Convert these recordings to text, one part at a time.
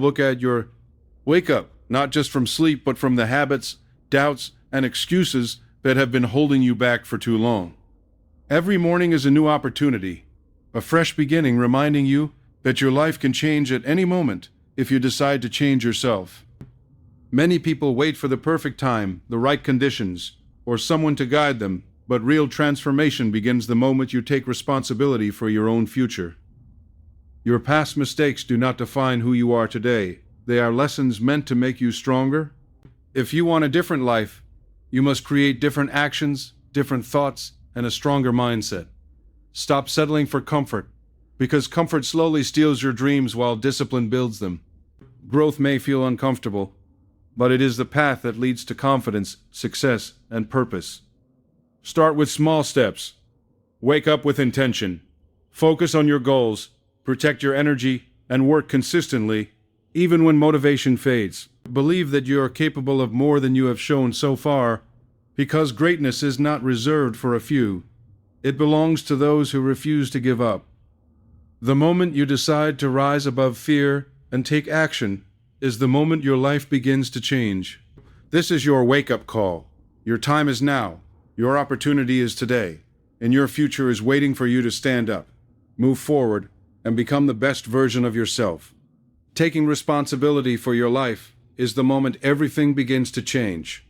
Look at your wake up, not just from sleep, but from the habits, doubts, and excuses that have been holding you back for too long. Every morning is a new opportunity, a fresh beginning reminding you that your life can change at any moment if you decide to change yourself. Many people wait for the perfect time, the right conditions, or someone to guide them, but real transformation begins the moment you take responsibility for your own future. Your past mistakes do not define who you are today. They are lessons meant to make you stronger. If you want a different life, you must create different actions, different thoughts, and a stronger mindset. Stop settling for comfort, because comfort slowly steals your dreams while discipline builds them. Growth may feel uncomfortable, but it is the path that leads to confidence, success, and purpose. Start with small steps. Wake up with intention. Focus on your goals, protect your energy, and work consistently, even when motivation fades. Believe that you are capable of more than you have shown so far, because greatness is not reserved for a few. It belongs to those who refuse to give up. The moment you decide to rise above fear and take action is the moment your life begins to change. This is your wake-up call. Your time is now. Your opportunity is today. And your future is waiting for you to stand up, move forward, and become the best version of yourself. Taking responsibility for your life is the moment everything begins to change.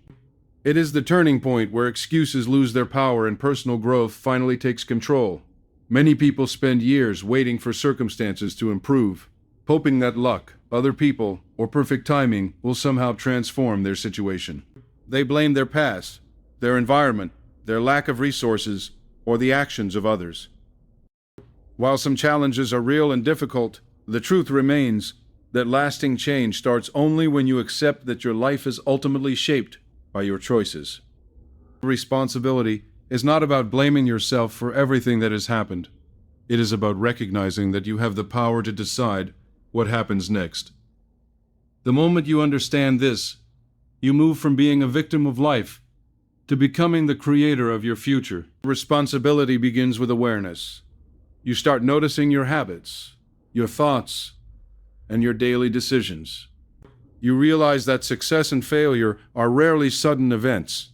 It is the turning point where excuses lose their power and personal growth finally takes control. Many people spend years waiting for circumstances to improve, hoping that luck, other people, or perfect timing will somehow transform their situation. They blame their past, their environment, their lack of resources, or the actions of others. While some challenges are real and difficult, the truth remains that lasting change starts only when you accept that your life is ultimately shaped by your choices. Responsibility is not about blaming yourself for everything that has happened. It is about recognizing that you have the power to decide what happens next. The moment you understand this, you move from being a victim of life to becoming the creator of your future. Responsibility begins with awareness. You start noticing your habits, your thoughts, and your daily decisions. You realize that success and failure are rarely sudden events.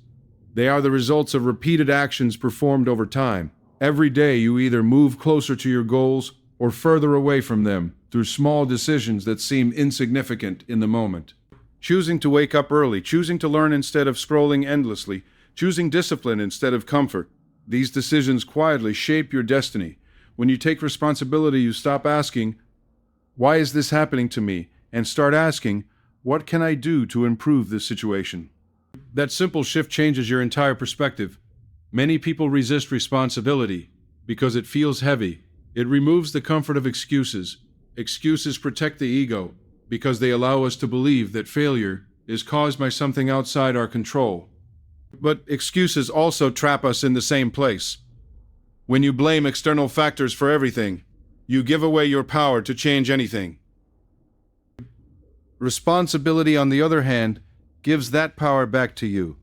They are the results of repeated actions performed over time. Every day you either move closer to your goals or further away from them through small decisions that seem insignificant in the moment. Choosing to wake up early, choosing to learn instead of scrolling endlessly, choosing discipline instead of comfort. These decisions quietly shape your destiny. When you take responsibility, you stop asking, "Why is this happening to me?" and start asking, "What can I do to improve this situation?" That simple shift changes your entire perspective. Many people resist responsibility because it feels heavy. It removes the comfort of excuses. Excuses protect the ego because they allow us to believe that failure is caused by something outside our control. But excuses also trap us in the same place. When you blame external factors for everything, you give away your power to change anything. Responsibility, on the other hand, gives that power back to you.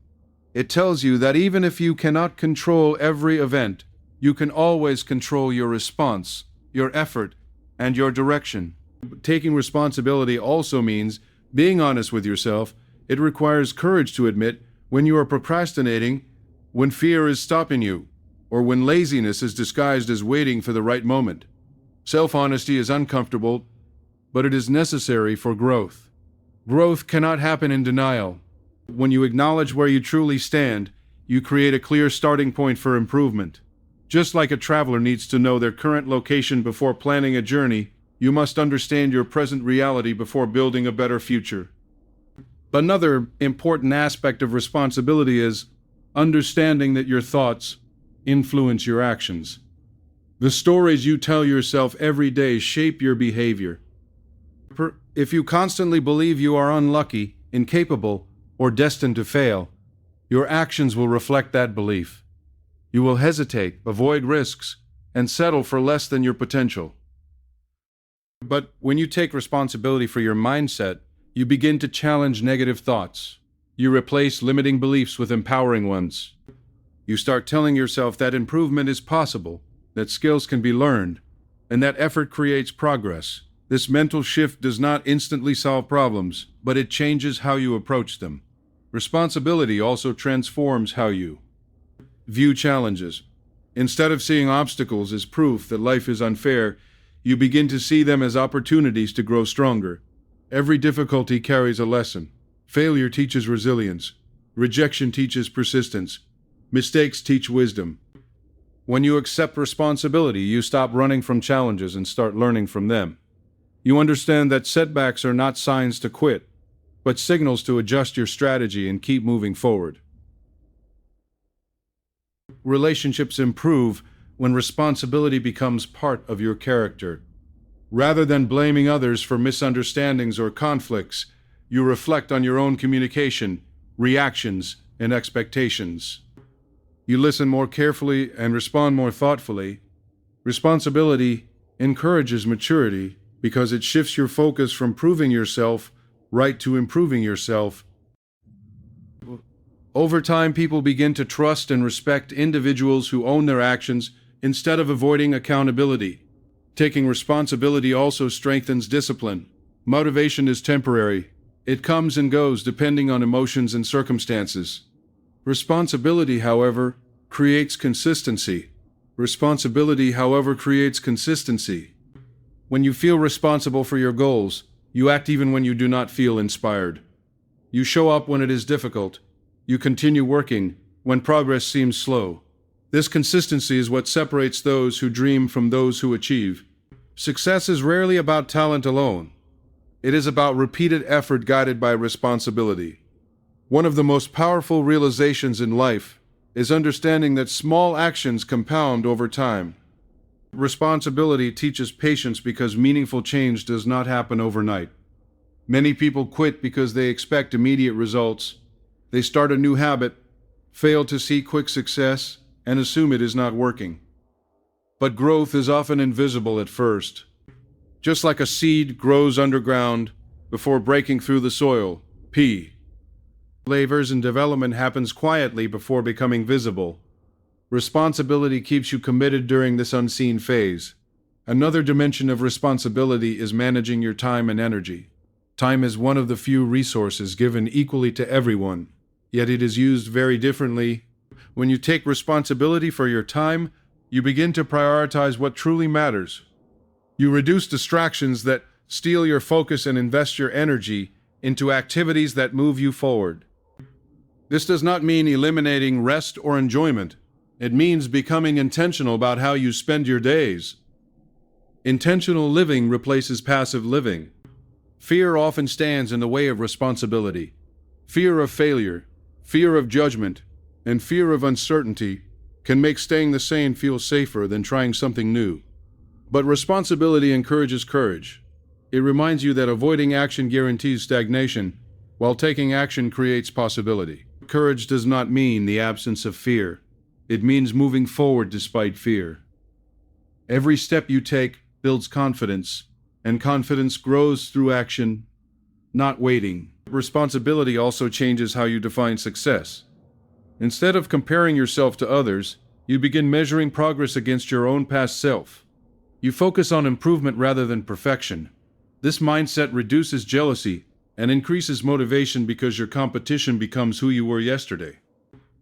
It tells you that even if you cannot control every event, you can always control your response, your effort, and your direction. Taking responsibility also means being honest with yourself. It requires courage to admit when you are procrastinating, when fear is stopping you, or when laziness is disguised as waiting for the right moment. Self-honesty is uncomfortable, but it is necessary for growth. Growth cannot happen in denial. When you acknowledge where you truly stand, you create a clear starting point for improvement. Just like a traveler needs to know their current location before planning a journey, you must understand your present reality before building a better future. Another important aspect of responsibility is understanding that your thoughts influence your actions. The stories you tell yourself every day shape your behavior. If you constantly believe you are unlucky, incapable, or destined to fail, your actions will reflect that belief. You will hesitate, avoid risks, and settle for less than your potential. But when you take responsibility for your mindset, you begin to challenge negative thoughts. You replace limiting beliefs with empowering ones. You start telling yourself that improvement is possible, that skills can be learned, and that effort creates progress. This mental shift does not instantly solve problems, but it changes how you approach them. Responsibility also transforms how you view challenges. Instead of seeing obstacles as proof that life is unfair, you begin to see them as opportunities to grow stronger. Every difficulty carries a lesson. Failure teaches resilience. Rejection teaches persistence. Mistakes teach wisdom. When you accept responsibility, you stop running from challenges and start learning from them. You understand that setbacks are not signs to quit, but signals to adjust your strategy and keep moving forward. Relationships improve when responsibility becomes part of your character. Rather than blaming others for misunderstandings or conflicts, you reflect on your own communication, reactions, and expectations. You listen more carefully and respond more thoughtfully. Responsibility encourages maturity because it shifts your focus from proving yourself right to improving yourself. Over time, people begin to trust and respect individuals who own their actions instead of avoiding accountability. Taking responsibility also strengthens discipline. Motivation is temporary. It comes and goes depending on emotions and circumstances. Responsibility, however, creates consistency. When you feel responsible for your goals, you act even when you do not feel inspired. You show up when it is difficult. You continue working when progress seems slow. This consistency is what separates those who dream from those who achieve. Success is rarely about talent alone. It is about repeated effort guided by responsibility. One of the most powerful realizations in life is understanding that small actions compound over time. Responsibility teaches patience because meaningful change does not happen overnight. Many people quit because they expect immediate results. They start a new habit, fail to see quick success, and assume it is not working. But growth is often invisible at first. Just like a seed grows underground before breaking through the soil, labors and development happens quietly before becoming visible. Responsibility keeps you committed during this unseen phase. Another dimension of responsibility is managing your time and energy. Time is one of the few resources given equally to everyone, yet it is used very differently. When you take responsibility for your time, you begin to prioritize what truly matters. You reduce distractions that steal your focus and invest your energy into activities that move you forward. This does not mean eliminating rest or enjoyment. It means becoming intentional about how you spend your days. Intentional living replaces passive living. Fear often stands in the way of responsibility. Fear of failure, fear of judgment, and fear of uncertainty can make staying the same feel safer than trying something new. But responsibility encourages courage. It reminds you that avoiding action guarantees stagnation, while taking action creates possibility. Courage does not mean the absence of fear. It means moving forward despite fear. Every step you take builds confidence, and confidence grows through action, not waiting. Responsibility also changes how you define success. Instead of comparing yourself to others, you begin measuring progress against your own past self. You focus on improvement rather than perfection. This mindset reduces jealousy and increases motivation because your competition becomes who you were yesterday.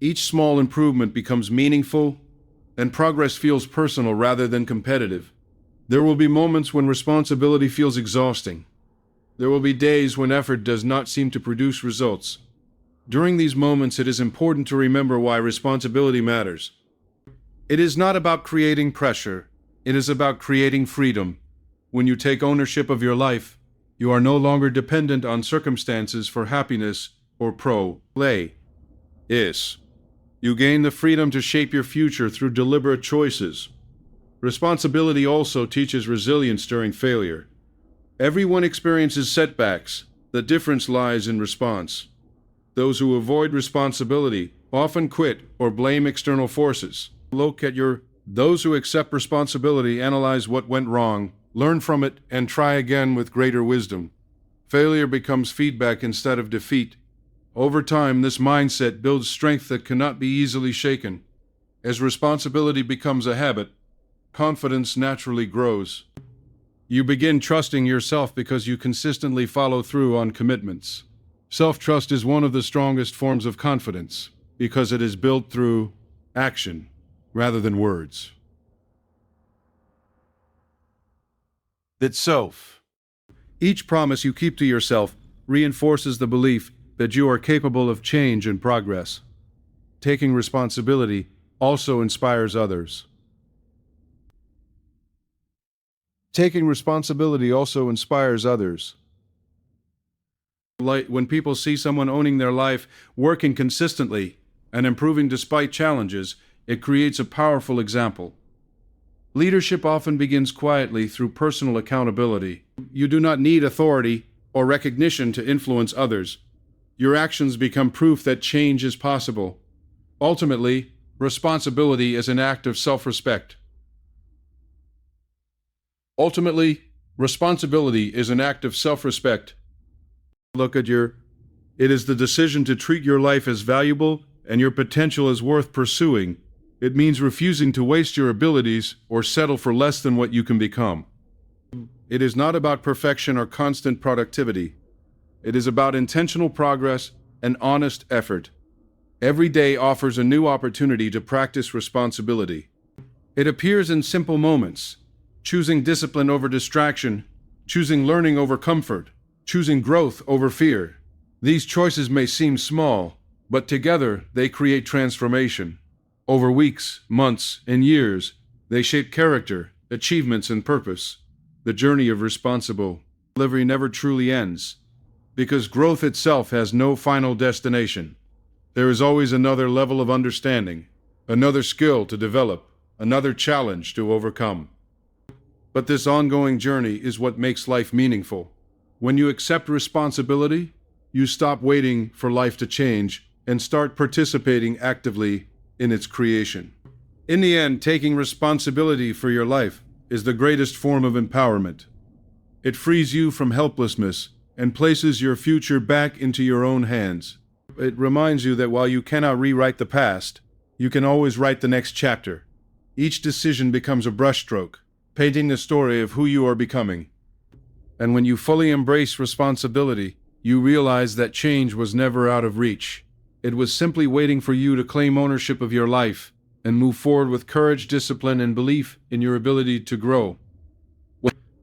Each small improvement becomes meaningful, and progress feels personal rather than competitive. There will be moments when responsibility feels exhausting. There will be days when effort does not seem to produce results. During these moments, it is important to remember why responsibility matters. It is not about creating pressure. It is about creating freedom. When you take ownership of your life, you are no longer dependent on circumstances for happiness or play. You gain the freedom to shape your future through deliberate choices. Responsibility also teaches resilience during failure. Everyone experiences setbacks. The difference lies in response. Those who avoid responsibility often quit or blame external forces. Those who accept responsibility analyze what went wrong, learn from it, and try again with greater wisdom. Failure becomes feedback instead of defeat. Over time, this mindset builds strength that cannot be easily shaken. As responsibility becomes a habit, confidence naturally grows. You begin trusting yourself because you consistently follow through on commitments. Self-trust is one of the strongest forms of confidence because it is built through action rather than words. That's self. Each promise you keep to yourself reinforces the belief that you are capable of change and progress. Taking responsibility also inspires others. Taking responsibility also inspires others. Like when people see someone owning their life, working consistently, and improving despite challenges, it creates a powerful example. Leadership often begins quietly through personal accountability. You do not need authority or recognition to influence others. Your actions become proof that change is possible. Ultimately, responsibility is an act of self-respect. It is the decision to treat your life as valuable and your potential as worth pursuing. It means refusing to waste your abilities or settle for less than what you can become. It is not about perfection or constant productivity. It is about intentional progress and honest effort. Every day offers a new opportunity to practice responsibility. It appears in simple moments, choosing discipline over distraction, choosing learning over comfort, choosing growth over fear. These choices may seem small, but together they create transformation. Over weeks, months, and years, they shape character, achievements, and purpose. The journey of responsible delivery never truly ends, because growth itself has no final destination. There is always another level of understanding, another skill to develop, another challenge to overcome. But this ongoing journey is what makes life meaningful. When you accept responsibility, you stop waiting for life to change and start participating actively in its creation. In the end, taking responsibility for your life is the greatest form of empowerment. It frees you from helplessness and places your future back into your own hands. It reminds you that while you cannot rewrite the past, you can always write the next chapter. Each decision becomes a brushstroke, painting the story of who you are becoming. And when you fully embrace responsibility, you realize that change was never out of reach. It was simply waiting for you to claim ownership of your life and move forward with courage, discipline, and belief in your ability to grow.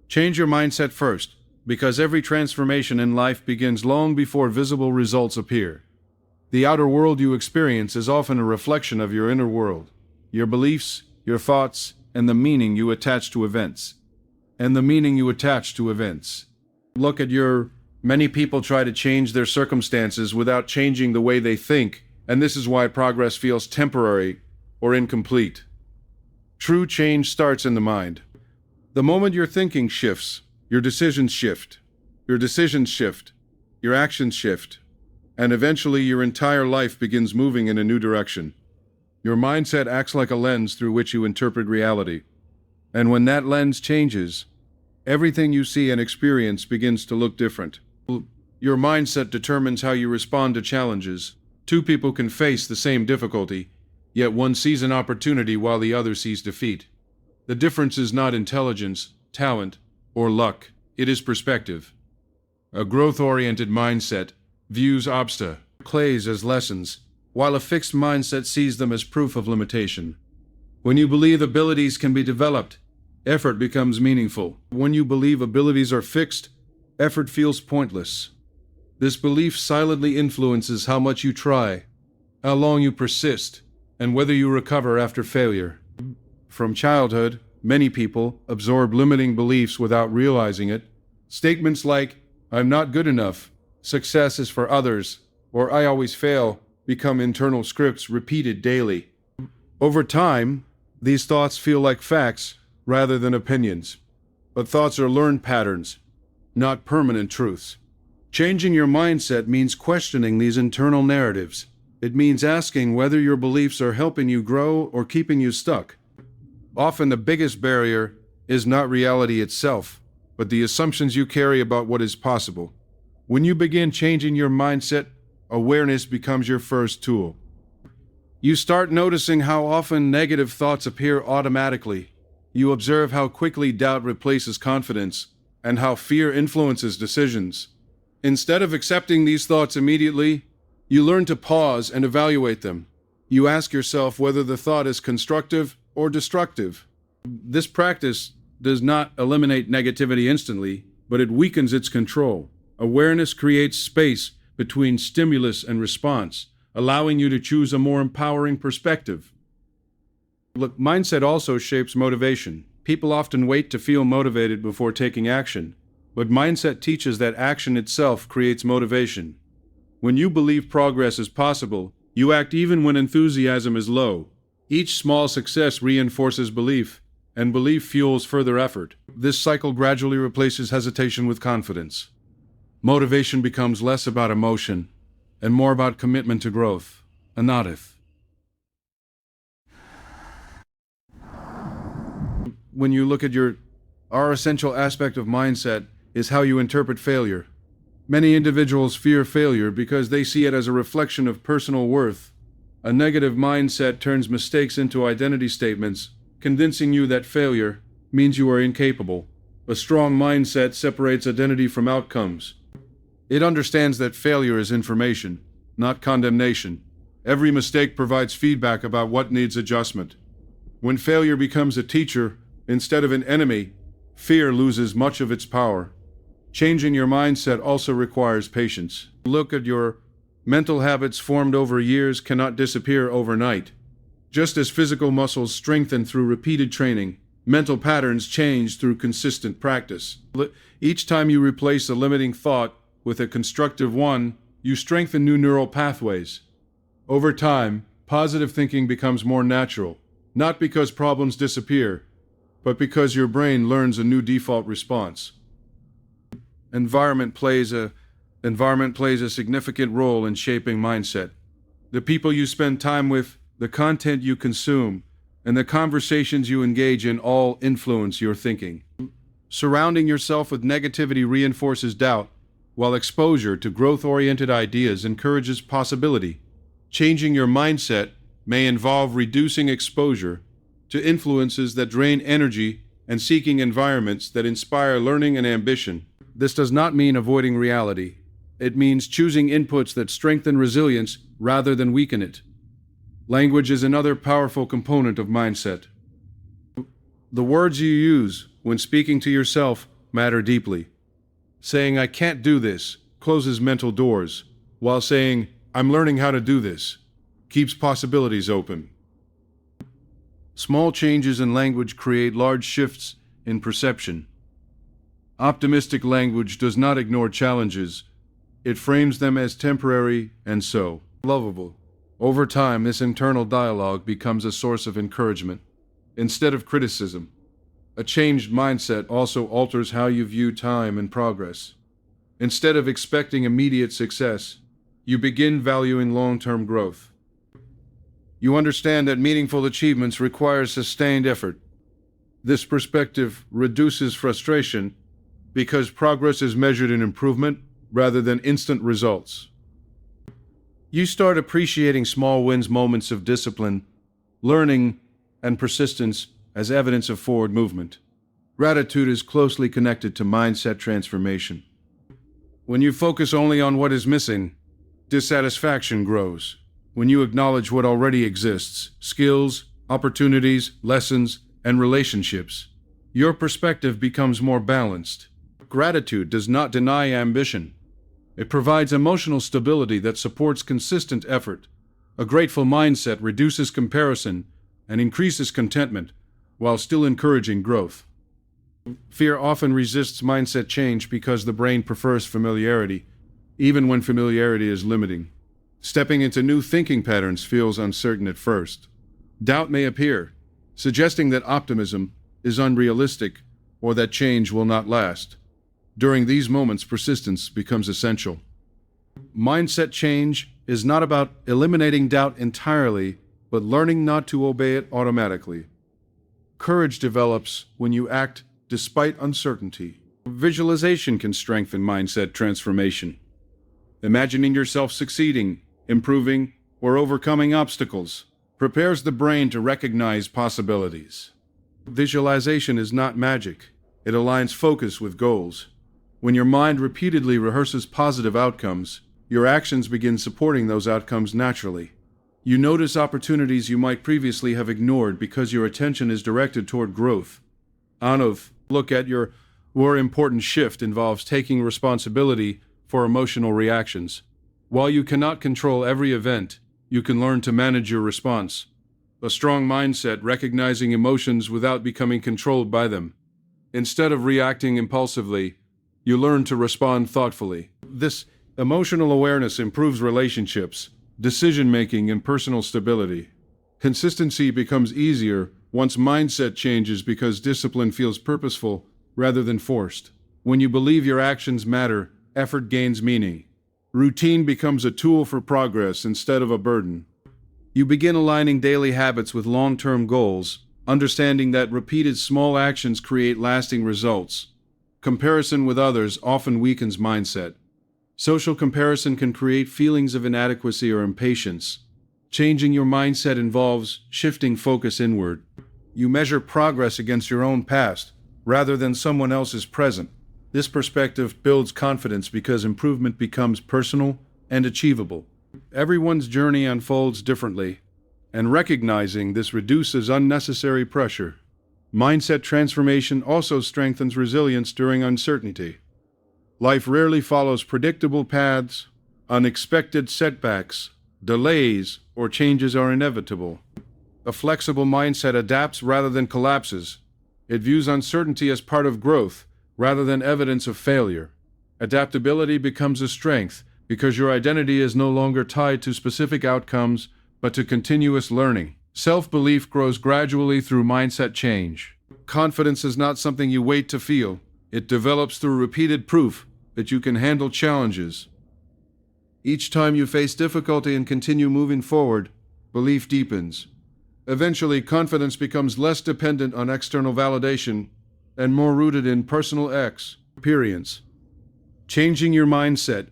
Change your mindset first, because every transformation in life begins long before visible results appear. The outer world you experience is often a reflection of your inner world, your beliefs, your thoughts, and the meaning you attach to events. Many people try to change their circumstances without changing the way they think, and this is why progress feels temporary or incomplete. True change starts in the mind. The moment your thinking shifts, your decisions shift, your actions shift, and eventually your entire life begins moving in a new direction. Your mindset acts like a lens through which you interpret reality. And when that lens changes, everything you see and experience begins to look different. Your mindset determines how you respond to challenges. Two people can face the same difficulty, yet one sees an opportunity while the other sees defeat. The difference is not intelligence, talent, or luck. It is perspective. A growth-oriented mindset views obstacles as lessons, while a fixed mindset sees them as proof of limitation. When you believe abilities can be developed, effort becomes meaningful. When you believe abilities are fixed, effort feels pointless. This belief silently influences how much you try, how long you persist, and whether you recover after failure. From childhood, many people absorb limiting beliefs without realizing it. Statements like, "I'm not good enough," "success is for others," or "I always fail," become internal scripts repeated daily. Over time, these thoughts feel like facts rather than opinions. But thoughts are learned patterns, not permanent truths. Changing your mindset means questioning these internal narratives. It means asking whether your beliefs are helping you grow or keeping you stuck. Often the biggest barrier is not reality itself, but the assumptions you carry about what is possible. When you begin changing your mindset, awareness becomes your first tool. You start noticing how often negative thoughts appear automatically. You observe how quickly doubt replaces confidence and how fear influences decisions. Instead of accepting these thoughts immediately, you learn to pause and evaluate them. You ask yourself whether the thought is constructive or destructive. This practice does not eliminate negativity instantly, but it weakens its control. Awareness creates space between stimulus and response, allowing you to choose a more empowering perspective. Look, mindset also shapes motivation. People often wait to feel motivated before taking action, but mindset teaches that action itself creates motivation. When you believe progress is possible, you act even when enthusiasm is low. Each small success reinforces belief, and belief fuels further effort. This cycle gradually replaces hesitation with confidence. Motivation becomes less about emotion and more about commitment to growth. Anadith. When you look at our essential aspect of mindset is how you interpret failure. Many individuals fear failure because they see it as a reflection of personal worth. A negative mindset turns mistakes into identity statements, convincing you that failure means you are incapable. A strong mindset separates identity from outcomes. It understands that failure is information, not condemnation. Every mistake provides feedback about what needs adjustment. When failure becomes a teacher instead of an enemy, fear loses much of its power. Changing your mindset also requires patience. Look at your mental habits formed over years cannot disappear overnight. Just as physical muscles strengthen through repeated training, mental patterns change through consistent practice. Each time you replace a limiting thought with a constructive one, you strengthen new neural pathways. Over time, positive thinking becomes more natural, not because problems disappear, but because your brain learns a new default response. Environment plays a significant role in shaping mindset. The people you spend time with, the content you consume, and the conversations you engage in all influence your thinking. Surrounding yourself with negativity reinforces doubt, while exposure to growth-oriented ideas encourages possibility. Changing your mindset may involve reducing exposure to influences that drain energy and seeking environments that inspire learning and ambition. This does not mean avoiding reality. It means choosing inputs that strengthen resilience rather than weaken it. Language is another powerful component of mindset. The words you use when speaking to yourself matter deeply. Saying, "I can't do this," closes mental doors, while saying, "I'm learning how to do this," keeps possibilities open. Small changes in language create large shifts in perception. Optimistic language does not ignore challenges. It frames them as temporary and so lovable. Over time, this internal dialogue becomes a source of encouragement instead of criticism. A changed mindset also alters how you view time and progress. Instead of expecting immediate success, you begin valuing long-term growth. You understand that meaningful achievements require sustained effort. This perspective reduces frustration because progress is measured in improvement rather than instant results. You start appreciating small wins, moments of discipline, learning, and persistence as evidence of forward movement. Gratitude is closely connected to mindset transformation. When you focus only on what is missing, dissatisfaction grows. When you acknowledge what already exists, skills, opportunities, lessons, and relationships, your perspective becomes more balanced. Gratitude does not deny ambition. It provides emotional stability that supports consistent effort. A grateful mindset reduces comparison and increases contentment while still encouraging growth. Fear often resists mindset change because the brain prefers familiarity, even when familiarity is limiting. Stepping into new thinking patterns feels uncertain at first. Doubt may appear, suggesting that optimism is unrealistic or that change will not last. During these moments, persistence becomes essential. Mindset change is not about eliminating doubt entirely, but learning not to obey it automatically. Courage develops when you act despite uncertainty. Visualization can strengthen mindset transformation. Imagining yourself succeeding, improving, or overcoming obstacles prepares the brain to recognize possibilities. Visualization is not magic. It aligns focus with goals. When your mind repeatedly rehearses positive outcomes, your actions begin supporting those outcomes naturally. You notice opportunities you might previously have ignored because your attention is directed toward growth. Look at your more important shift involves taking responsibility for emotional reactions. While you cannot control every event, you can learn to manage your response. A strong mindset recognizing emotions without becoming controlled by them. Instead of reacting impulsively, you learn to respond thoughtfully. This emotional awareness improves relationships, decision-making, and personal stability. Consistency becomes easier once mindset changes because discipline feels purposeful rather than forced. When you believe your actions matter, effort gains meaning. Routine becomes a tool for progress instead of a burden. You begin aligning daily habits with long-term goals, understanding that repeated small actions create lasting results. Comparison with others often weakens mindset. Social comparison can create feelings of inadequacy or impatience. Changing your mindset involves shifting focus inward. You measure progress against your own past, rather than someone else's present. This perspective builds confidence because improvement becomes personal and achievable. Everyone's journey unfolds differently, and recognizing this reduces unnecessary pressure. Mindset transformation also strengthens resilience during uncertainty. Life rarely follows predictable paths. Unexpected setbacks, delays, or changes are inevitable. A flexible mindset adapts rather than collapses. It views uncertainty as part of growth rather than evidence of failure. Adaptability becomes a strength because your identity is no longer tied to specific outcomes but to continuous learning. Self-belief grows gradually through mindset change. Confidence is not something you wait to feel. It develops through repeated proof that you can handle challenges. Each time you face difficulty and continue moving forward, belief deepens. Eventually, confidence becomes less dependent on external validation and more rooted in personal experience. Changing your mindset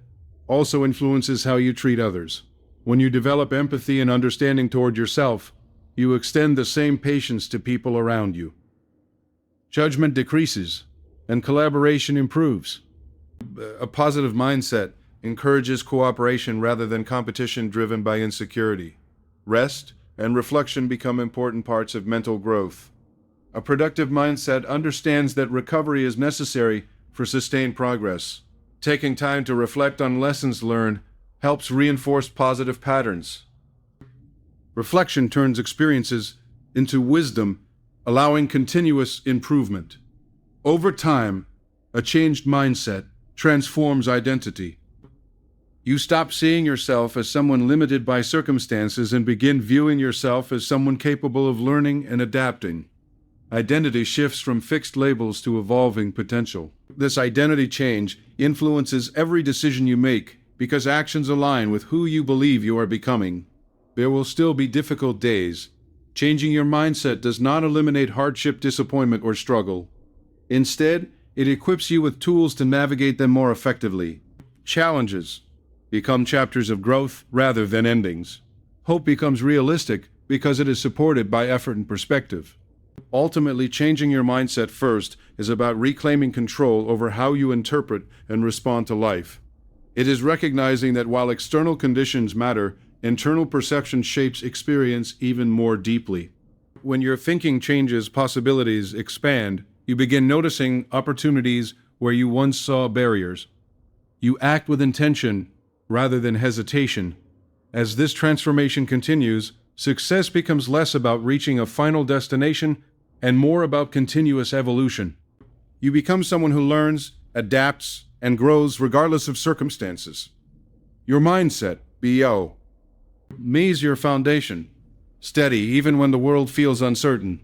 also influences how you treat others. When you develop empathy and understanding toward yourself, you extend the same patience to people around you. Judgment decreases, and collaboration improves. A positive mindset encourages cooperation rather than competition driven by insecurity. Rest and reflection become important parts of mental growth. A productive mindset understands that recovery is necessary for sustained progress. Taking time to reflect on lessons learned helps reinforce positive patterns. Reflection turns experiences into wisdom, allowing continuous improvement. Over time, a changed mindset transforms identity. You stop seeing yourself as someone limited by circumstances and begin viewing yourself as someone capable of learning and adapting. Identity shifts from fixed labels to evolving potential. This identity change influences every decision you make because actions align with who you believe you are becoming. There will still be difficult days. Changing your mindset does not eliminate hardship, disappointment, or struggle. Instead, it equips you with tools to navigate them more effectively. Challenges become chapters of growth rather than endings. Hope becomes realistic because it is supported by effort and perspective. Ultimately, changing your mindset first is about reclaiming control over how you interpret and respond to life. It is recognizing that while external conditions matter, internal perception shapes experience even more deeply. When your thinking changes, possibilities expand. You begin noticing opportunities where you once saw barriers. You act with intention rather than hesitation. As this transformation continues, success becomes less about reaching a final destination and more about continuous evolution. You become someone who learns, adapts, and grows regardless of circumstances. Your mindset, B.O. Me is your foundation, steady even when the world feels uncertain.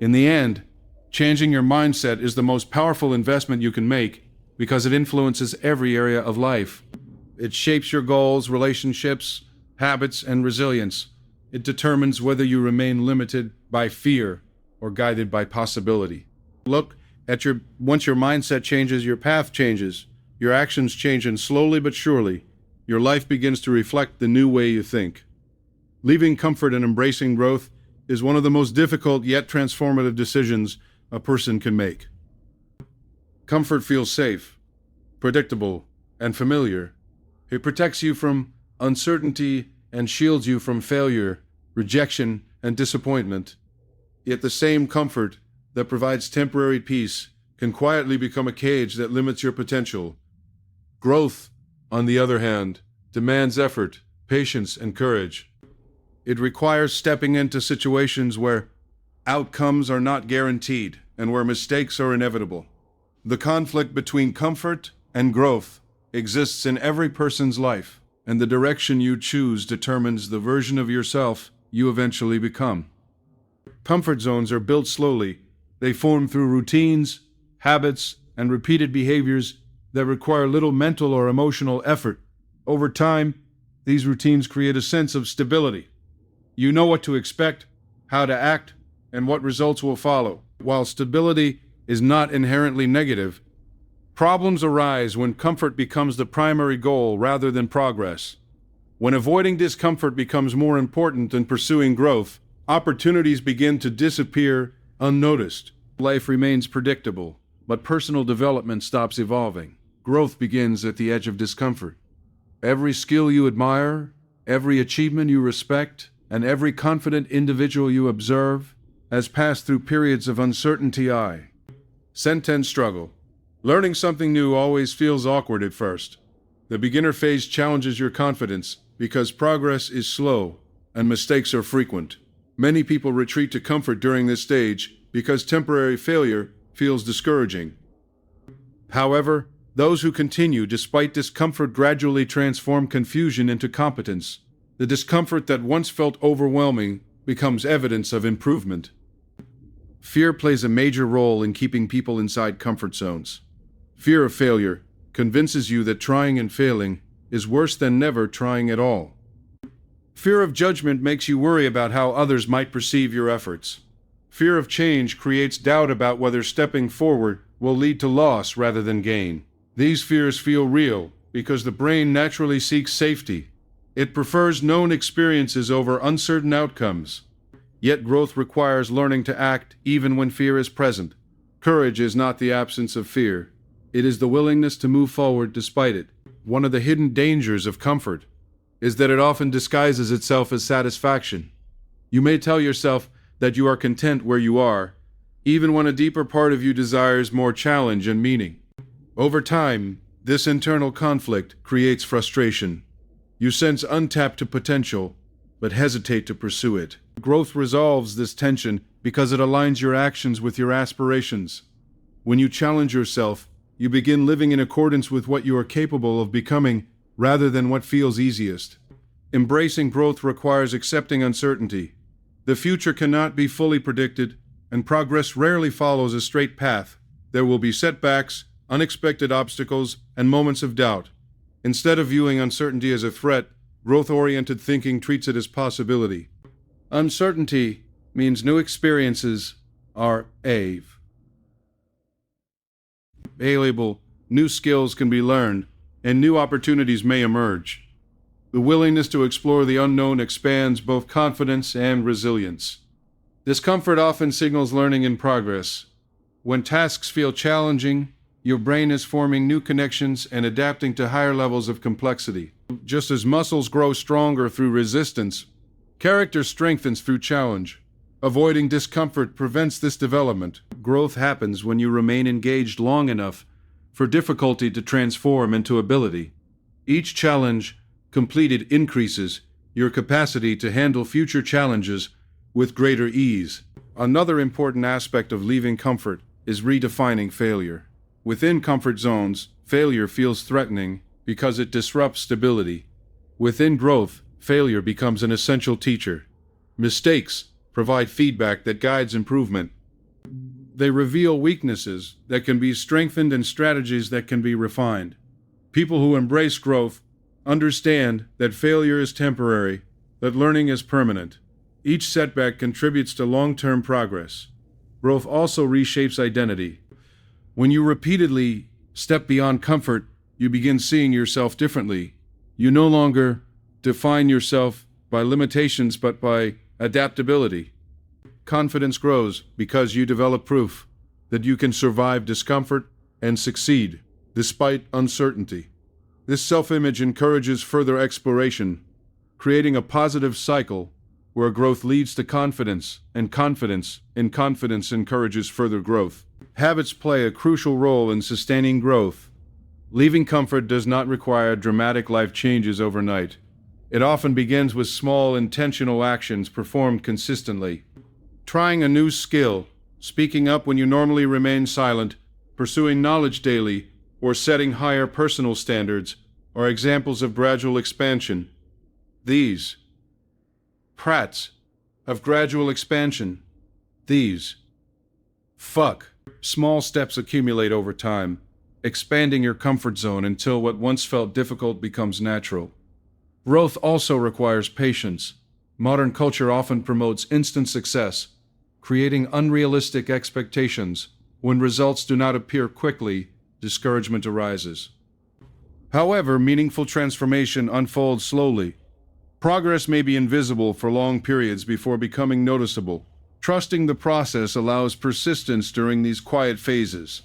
In the end, changing your mindset is the most powerful investment you can make because it influences every area of life. It shapes your goals, relationships, habits, and resilience. It determines whether you remain limited by fear or guided by possibility. Once your mindset changes, your path changes, your actions change, and slowly but surely, your life begins to reflect the new way you think. Leaving comfort and embracing growth, is one of the most difficult yet transformative decisions a person can make. Comfort feels safe, predictable, and familiar. It protects you from uncertainty and shields you from failure, rejection, and disappointment. Yet the same comfort that provides temporary peace can quietly become a cage that limits your potential. Growth, on the other hand, demands effort, patience, and courage. It requires stepping into situations where outcomes are not guaranteed and where mistakes are inevitable. The conflict between comfort and growth exists in every person's life, and the direction you choose determines the version of yourself you eventually become. Comfort zones are built slowly. They form through routines, habits, and repeated behaviors that require little mental or emotional effort. Over time, these routines create a sense of stability. You know what to expect, how to act, and what results will follow. While stability is not inherently negative, problems arise when comfort becomes the primary goal rather than progress. When avoiding discomfort becomes more important than pursuing growth, opportunities begin to disappear unnoticed. Life remains predictable, but personal development stops evolving. Growth begins at the edge of discomfort. Every skill you admire, every achievement you respect, and every confident individual you observe has passed through periods of uncertainty. Sentence struggle. Learning something new always feels awkward at first. The beginner phase challenges your confidence because progress is slow and mistakes are frequent. Many people retreat to comfort during this stage because temporary failure feels discouraging. However, those who continue despite discomfort gradually transform confusion into competence. The discomfort that once felt overwhelming becomes evidence of improvement. Fear plays a major role in keeping people inside comfort zones. Fear of failure convinces you that trying and failing is worse than never trying at all. Fear of judgment makes you worry about how others might perceive your efforts. Fear of change creates doubt about whether stepping forward will lead to loss rather than gain. These fears feel real because the brain naturally seeks safety. It prefers known experiences over uncertain outcomes. Yet growth requires learning to act even when fear is present. Courage is not the absence of fear. It is the willingness to move forward despite it. One of the hidden dangers of comfort is that it often disguises itself as satisfaction. You may tell yourself that you are content where you are, even when a deeper part of you desires more challenge and meaning. Over time, this internal conflict creates frustration. You sense untapped potential, but hesitate to pursue it. Growth resolves this tension because it aligns your actions with your aspirations. When you challenge yourself, you begin living in accordance with what you are capable of becoming rather than what feels easiest. Embracing growth requires accepting uncertainty. The future cannot be fully predicted, and progress rarely follows a straight path. There will be setbacks, unexpected obstacles, and moments of doubt. Instead of viewing uncertainty as a threat, growth-oriented thinking treats it as possibility. Uncertainty means new experiences are available, new skills can be learned, and new opportunities may emerge. The willingness to explore the unknown expands both confidence and resilience. Discomfort often signals learning in progress. When tasks feel challenging, your brain is forming new connections and adapting to higher levels of complexity. Just as muscles grow stronger through resistance, character strengthens through challenge. Avoiding discomfort prevents this development. Growth happens when you remain engaged long enough for difficulty to transform into ability. Each challenge completed increases your capacity to handle future challenges with greater ease. Another important aspect of leaving comfort is redefining failure. Within comfort zones, failure feels threatening because it disrupts stability. Within growth, failure becomes an essential teacher. Mistakes provide feedback that guides improvement. They reveal weaknesses that can be strengthened and strategies that can be refined. People who embrace growth understand that failure is temporary, that learning is permanent. Each setback contributes to long-term progress. Growth also reshapes identity. When you repeatedly step beyond comfort, you begin seeing yourself differently. You no longer define yourself by limitations but by adaptability. Confidence grows because you develop proof that you can survive discomfort and succeed despite uncertainty. This self-image encourages further exploration, creating a positive cycle where growth leads to confidence, and confidence encourages further growth. Habits play a crucial role in sustaining growth. Leaving comfort does not require dramatic life changes overnight. It often begins with small, intentional actions performed consistently. Trying a new skill, speaking up when you normally remain silent, pursuing knowledge daily, or setting higher personal standards are examples of gradual expansion. These prats of gradual expansion. These small steps accumulate over time, expanding your comfort zone until what once felt difficult becomes natural. Growth also requires patience. Modern culture often promotes instant success, creating unrealistic expectations. When results do not appear quickly, discouragement arises. However, meaningful transformation unfolds slowly. Progress may be invisible for long periods before becoming noticeable. Trusting the process allows persistence during these quiet phases.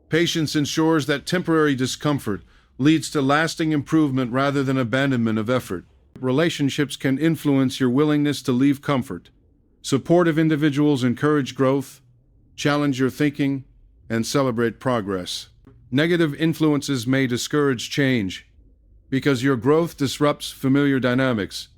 Patience ensures that temporary discomfort leads to lasting improvement rather than abandonment of effort. Relationships can influence your willingness to leave comfort. Supportive individuals encourage growth, challenge your thinking, and celebrate progress. Negative influences may discourage change because your growth disrupts familiar dynamics.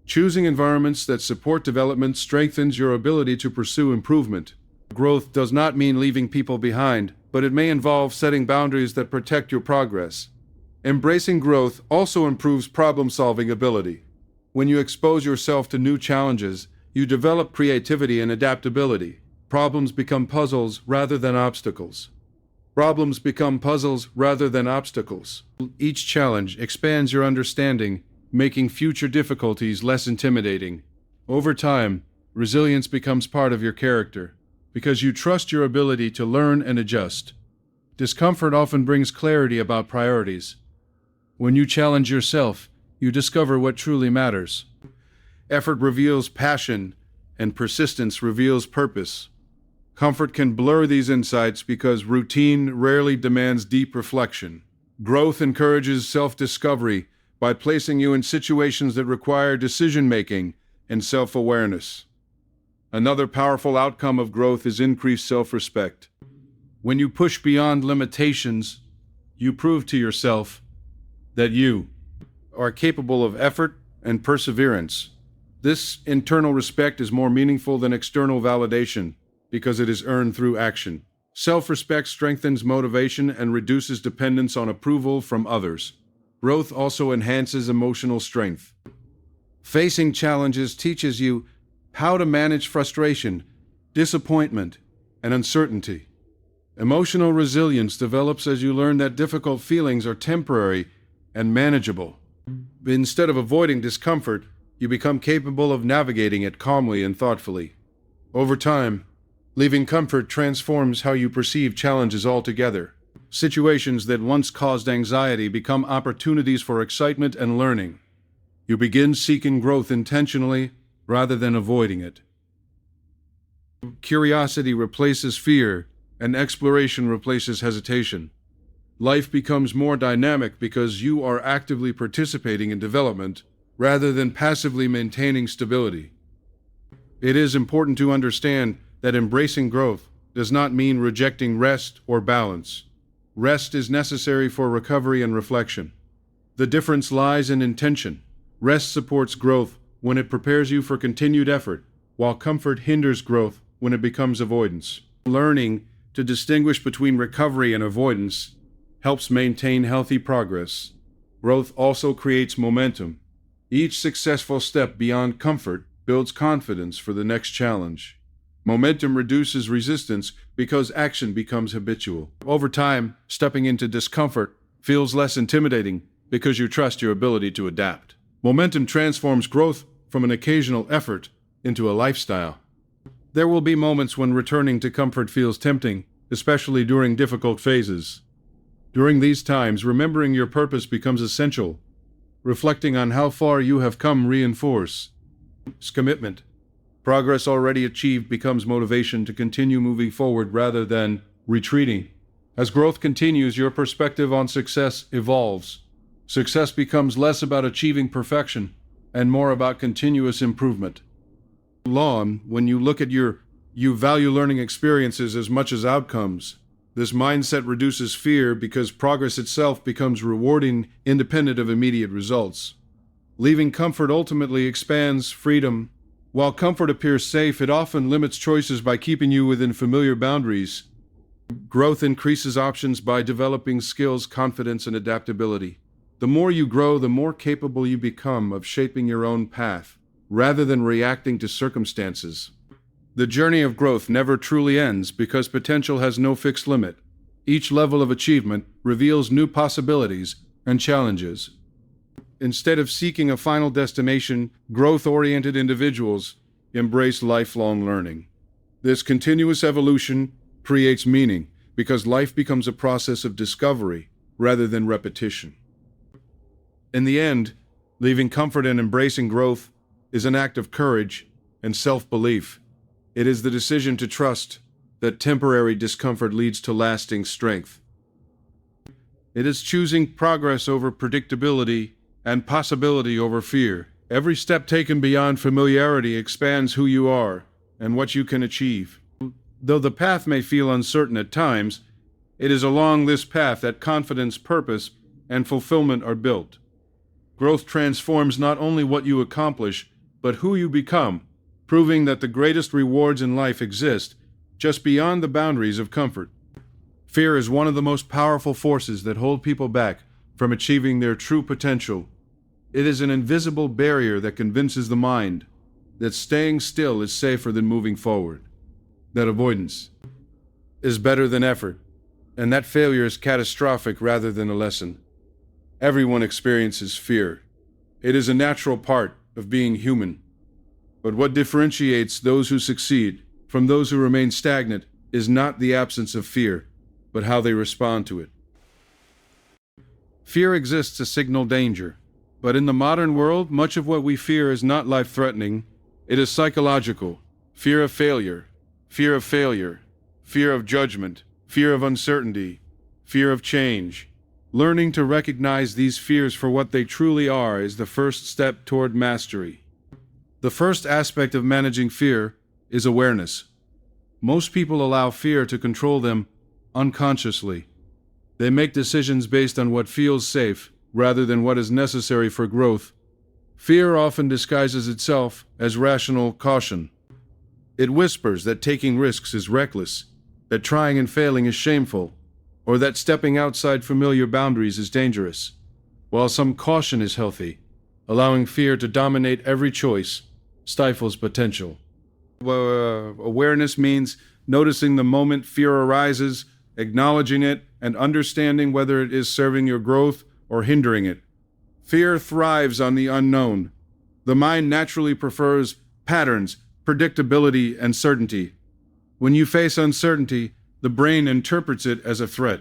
Choosing environments that support development strengthens your ability to pursue improvement. Growth does not mean leaving people behind, but it may involve setting boundaries that protect your progress. Embracing growth also improves problem-solving ability. When you expose yourself to new challenges, you develop creativity and adaptability. Problems become puzzles rather than obstacles. Problems become puzzles rather than obstacles. Each challenge expands your understanding, making future difficulties less intimidating. Over time, resilience becomes part of your character, because you trust your ability to learn and adjust. Discomfort often brings clarity about priorities. When you challenge yourself, you discover what truly matters. Effort reveals passion, and persistence reveals purpose. Comfort can blur these insights because routine rarely demands deep reflection. Growth encourages self-discovery by placing you in situations that require decision-making and self-awareness. Another powerful outcome of growth is increased self-respect. When you push beyond limitations, you prove to yourself that you are capable of effort and perseverance. This internal respect is more meaningful than external validation because it is earned through action. Self-respect strengthens motivation and reduces dependence on approval from others. Growth also enhances emotional strength. Facing challenges teaches you how to manage frustration, disappointment, and uncertainty. Emotional resilience develops as you learn that difficult feelings are temporary and manageable. Instead of avoiding discomfort, you become capable of navigating it calmly and thoughtfully. Over time, leaving comfort transforms how you perceive challenges altogether. Situations that once caused anxiety become opportunities for excitement and learning. You begin seeking growth intentionally rather than avoiding it. Curiosity replaces fear, and exploration replaces hesitation. Life becomes more dynamic because you are actively participating in development rather than passively maintaining stability. It is important to understand that embracing growth does not mean rejecting rest or balance. Rest is necessary for recovery and reflection. The difference lies in intention. Rest supports growth when it prepares you for continued effort, while comfort hinders growth when it becomes avoidance. Learning to distinguish between recovery and avoidance helps maintain healthy progress. Growth also creates momentum. Each successful step beyond comfort builds confidence for the next challenge. Momentum reduces resistance because action becomes habitual. Over time, stepping into discomfort feels less intimidating because you trust your ability to adapt. Momentum transforms growth from an occasional effort into a lifestyle. There will be moments when returning to comfort feels tempting, especially during difficult phases. During these times, remembering your purpose becomes essential. Reflecting on how far you have come reinforces commitment. Progress already achieved becomes motivation to continue moving forward rather than retreating. As growth continues, your perspective on success evolves. Success becomes less about achieving perfection and more about continuous improvement. When you look at you value learning experiences as much as outcomes. This mindset reduces fear because progress itself becomes rewarding, independent of immediate results. Leaving comfort ultimately expands freedom. While comfort appears safe, it often limits choices by keeping you within familiar boundaries. Growth increases options by developing skills, confidence, and adaptability. The more you grow, the more capable you become of shaping your own path, rather than reacting to circumstances. The journey of growth never truly ends because potential has no fixed limit. Each level of achievement reveals new possibilities and challenges. Instead of seeking a final destination, growth-oriented individuals embrace lifelong learning. This continuous evolution creates meaning because life becomes a process of discovery rather than repetition. In the end, leaving comfort and embracing growth is an act of courage and self-belief. It is the decision to trust that temporary discomfort leads to lasting strength. It is choosing progress over predictability and possibility over fear. Every step taken beyond familiarity expands who you are and what you can achieve. Though the path may feel uncertain at times, it is along this path that confidence, purpose, and fulfillment are built. Growth transforms not only what you accomplish, but who you become, proving that the greatest rewards in life exist just beyond the boundaries of comfort. Fear is one of the most powerful forces that hold people back from achieving their true potential. It is an invisible barrier that convinces the mind that staying still is safer than moving forward, that avoidance is better than effort, and that failure is catastrophic rather than a lesson. Everyone experiences fear. It is a natural part of being human. But what differentiates those who succeed from those who remain stagnant is not the absence of fear, but how they respond to it. Fear exists to signal danger, but in the modern world, much of what we fear is not life-threatening. It is psychological. Fear of failure, fear of judgment, fear of uncertainty, fear of change. Learning to recognize these fears for what they truly are is the first step toward mastery. The first aspect of managing fear is awareness. Most people allow fear to control them unconsciously. They make decisions based on what feels safe rather than what is necessary for growth. Fear often disguises itself as rational caution. It whispers that taking risks is reckless, that trying and failing is shameful, or that stepping outside familiar boundaries is dangerous. While some caution is healthy, allowing fear to dominate every choice stifles potential. Awareness means noticing the moment fear arises, acknowledging it, and understanding whether it is serving your growth or hindering it. Fear thrives on the unknown. The mind naturally prefers patterns, predictability, and certainty. When you face uncertainty, the brain interprets it as a threat.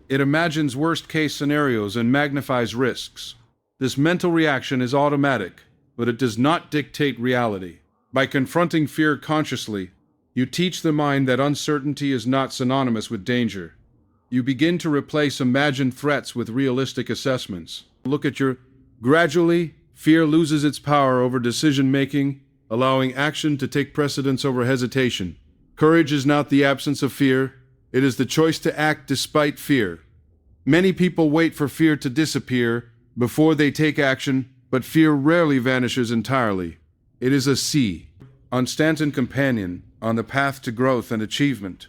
It imagines worst-case scenarios and magnifies risks. This mental reaction is automatic, but it does not dictate reality. By confronting fear consciously, you teach the mind that uncertainty is not synonymous with danger. You begin to replace imagined threats with realistic assessments. Gradually, fear loses its power over decision-making, allowing action to take precedence over hesitation. Courage is not the absence of fear, it is the choice to act despite fear. Many people wait for fear to disappear before they take action, but fear rarely vanishes entirely. It is a constant companion on the path to growth and achievement.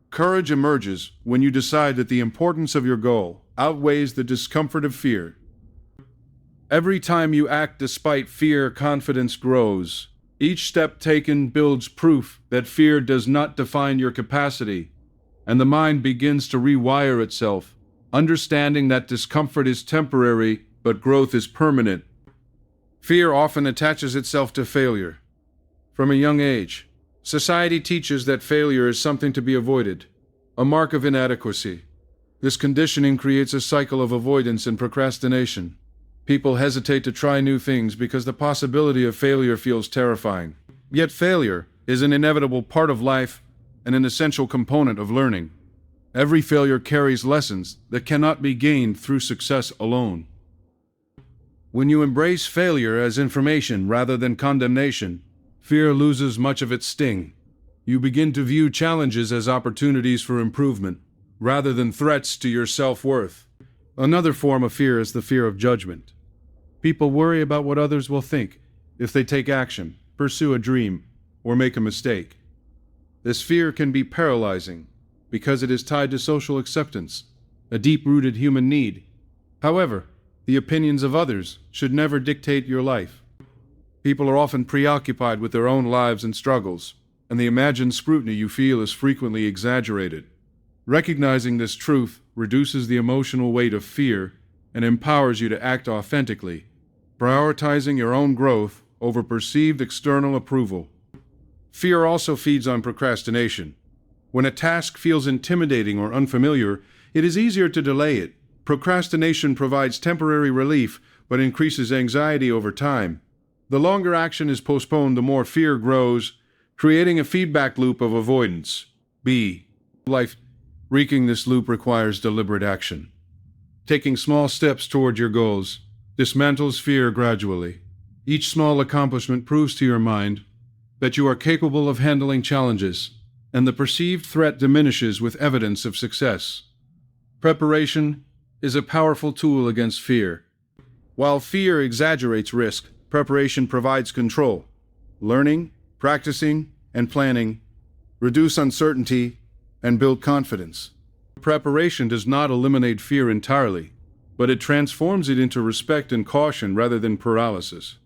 Courage emerges when you decide that the importance of your goal outweighs the discomfort of fear. Every time you act despite fear, confidence grows. Each step taken builds proof that fear does not define your capacity, and the mind begins to rewire itself, understanding that discomfort is temporary, but growth is permanent. Fear often attaches itself to failure. From a young age, society teaches that failure is something to be avoided, a mark of inadequacy. This conditioning creates a cycle of avoidance and procrastination. People hesitate to try new things because the possibility of failure feels terrifying. Yet failure is an inevitable part of life and an essential component of learning. Every failure carries lessons that cannot be gained through success alone. When you embrace failure as information rather than condemnation, fear loses much of its sting. You begin to view challenges as opportunities for improvement, rather than threats to your self-worth. Another form of fear is the fear of judgment. People worry about what others will think if they take action, pursue a dream, or make a mistake. This fear can be paralyzing because it is tied to social acceptance, a deep-rooted human need. However, the opinions of others should never dictate your life. People are often preoccupied with their own lives and struggles, and the imagined scrutiny you feel is frequently exaggerated. Recognizing this truth reduces the emotional weight of fear and empowers you to act authentically, prioritizing your own growth over perceived external approval. Fear also feeds on procrastination. When a task feels intimidating or unfamiliar, it is easier to delay it. Procrastination provides temporary relief, but increases anxiety over time. The longer action is postponed, the more fear grows, creating a feedback loop of avoidance. Life. Breaking this loop requires deliberate action. Taking small steps toward your goals dismantles fear gradually. Each small accomplishment proves to your mind that you are capable of handling challenges, and the perceived threat diminishes with evidence of success. Preparation is a powerful tool against fear. While fear exaggerates risk, preparation provides control. Learning, practicing, and planning reduce uncertainty and build confidence. Preparation does not eliminate fear entirely, but it transforms it into respect and caution rather than paralysis.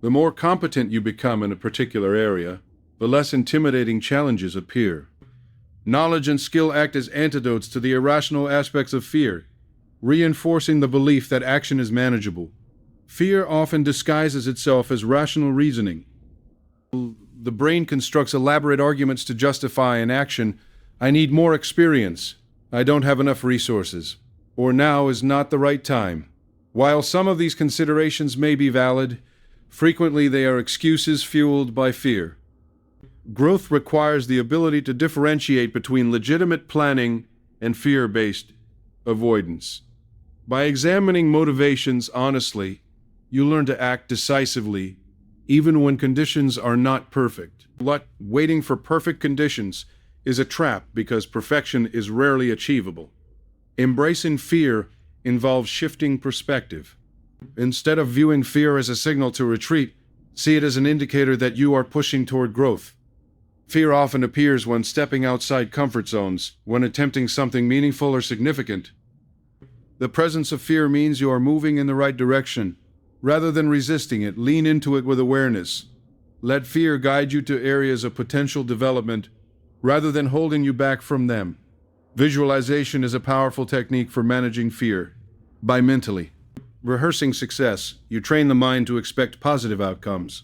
The more competent you become in a particular area, the less intimidating challenges appear. Knowledge and skill act as antidotes to the irrational aspects of fear, reinforcing the belief that action is manageable. Fear often disguises itself as rational reasoning. The brain constructs elaborate arguments to justify an action. I need more experience. I don't have enough resources. Or now is not the right time. While some of these considerations may be valid, frequently they are excuses fueled by fear. Growth requires the ability to differentiate between legitimate planning and fear-based avoidance. By examining motivations honestly, you learn to act decisively, even when conditions are not perfect. Waiting for perfect conditions is a trap because perfection is rarely achievable. Embracing fear involves shifting perspective. Instead of viewing fear as a signal to retreat, see it as an indicator that you are pushing toward growth. Fear often appears when stepping outside comfort zones, when attempting something meaningful or significant. The presence of fear means you are moving in the right direction. Rather than resisting it, lean into it with awareness. Let fear guide you to areas of potential development rather than holding you back from them. Visualization is a powerful technique for managing fear. By mentally rehearsing success, you train the mind to expect positive outcomes.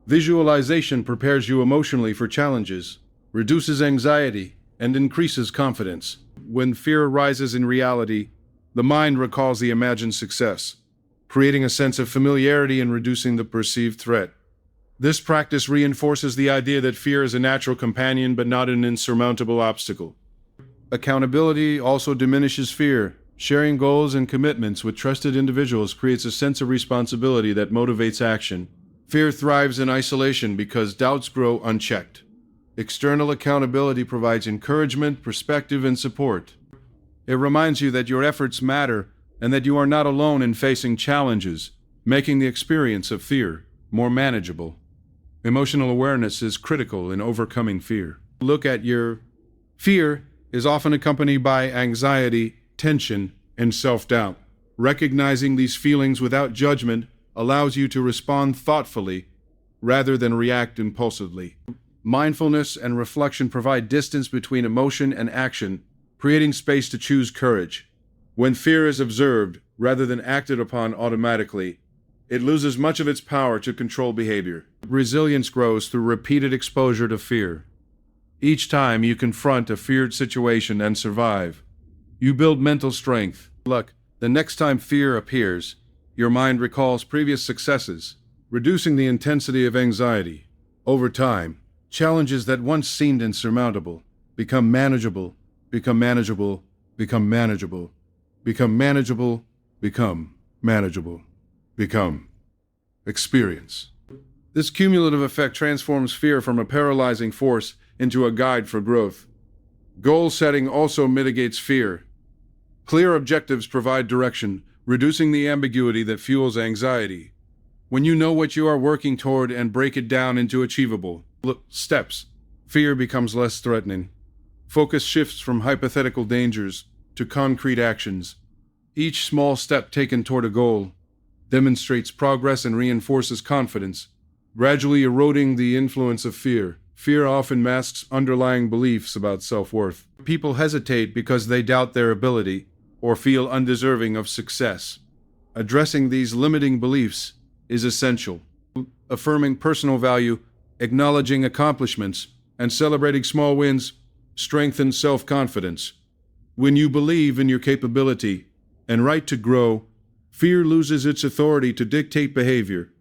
Visualization prepares you emotionally for challenges, reduces anxiety, and increases confidence. When fear arises in reality, the mind recalls the imagined success, creating a sense of familiarity and reducing the perceived threat. This practice reinforces the idea that fear is a natural companion but not an insurmountable obstacle. Accountability also diminishes fear. Sharing goals and commitments with trusted individuals creates a sense of responsibility that motivates action. Fear thrives in isolation because doubts grow unchecked. External accountability provides encouragement, perspective, and support. It reminds you that your efforts matter and that you are not alone in facing challenges, making the experience of fear more manageable. Emotional awareness is critical in overcoming fear. Look at your fear is often accompanied by anxiety, tension, and self-doubt. Recognizing these feelings without judgment allows you to respond thoughtfully rather than react impulsively. Mindfulness and reflection provide distance between emotion and action, creating space to choose courage. When fear is observed rather than acted upon automatically, it loses much of its power to control behavior. Resilience grows through repeated exposure to fear. Each time you confront a feared situation and survive, you build mental strength. The next time fear appears, your mind recalls previous successes, reducing the intensity of anxiety. Over time, challenges that once seemed insurmountable become manageable, become manageable, become manageable, become manageable, become manageable, become experience. This cumulative effect transforms fear from a paralyzing force into a guide for growth. Goal setting also mitigates fear. Clear objectives provide direction, reducing the ambiguity that fuels anxiety. When you know what you are working toward and break it down into achievable steps, fear becomes less threatening. Focus shifts from hypothetical dangers to concrete actions. Each small step taken toward a goal demonstrates progress and reinforces confidence, gradually eroding the influence of fear. Fear often masks underlying beliefs about self-worth. People hesitate because they doubt their ability or feel undeserving of success. Addressing these limiting beliefs is essential. Affirming personal value, acknowledging accomplishments, and celebrating small wins strengthens self-confidence. When you believe in your capability and right to grow, fear loses its authority to dictate behavior.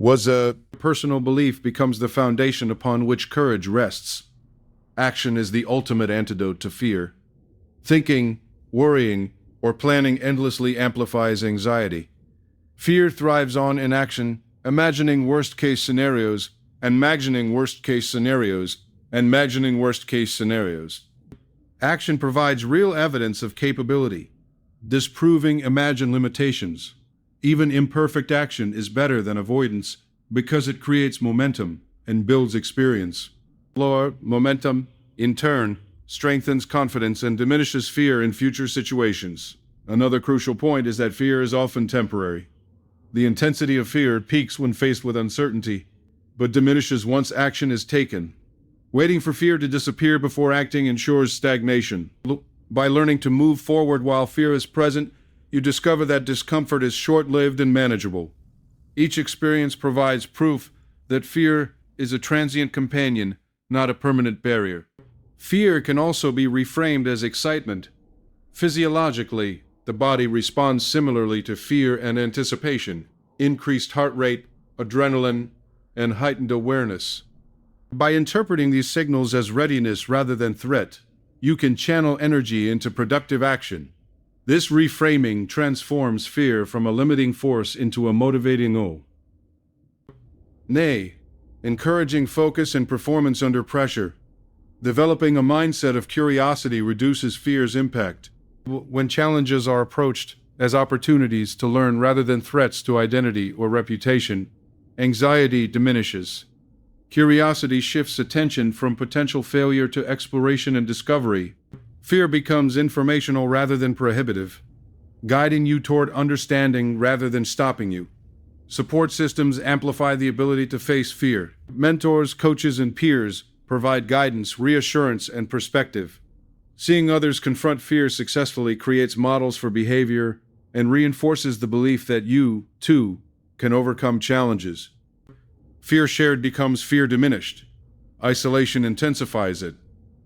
A personal belief becomes the foundation upon which courage rests. Action is the ultimate antidote to fear. Thinking, worrying, or planning endlessly amplifies anxiety. Fear thrives on inaction, imagining worst-case scenarios, and imagining worst-case scenarios, and imagining worst-case scenarios. Action provides real evidence of capability, disproving imagined limitations. Even imperfect action is better than avoidance because it creates momentum and builds experience. Momentum, in turn, strengthens confidence and diminishes fear in future situations. Another crucial point is that fear is often temporary. The intensity of fear peaks when faced with uncertainty, but diminishes once action is taken. Waiting for fear to disappear before acting ensures stagnation. By learning to move forward while fear is present, you discover that discomfort is short-lived and manageable. Each experience provides proof that fear is a transient companion, not a permanent barrier. Fear can also be reframed as excitement. Physiologically, the body responds similarly to fear and anticipation: increased heart rate, adrenaline, and heightened awareness. By interpreting these signals as readiness rather than threat, you can channel energy into productive action. This reframing transforms fear from a limiting force into a motivating goal. Encouraging focus and performance under pressure. Developing a mindset of curiosity reduces fear's impact. When challenges are approached as opportunities to learn rather than threats to identity or reputation, anxiety diminishes. Curiosity shifts attention from potential failure to exploration and discovery. Fear becomes informational rather than prohibitive, guiding you toward understanding rather than stopping you. Support systems amplify the ability to face fear. Mentors, coaches, and peers provide guidance, reassurance, and perspective. Seeing others confront fear successfully creates models for behavior and reinforces the belief that you, too, can overcome challenges. Fear shared becomes fear diminished. Isolation intensifies it.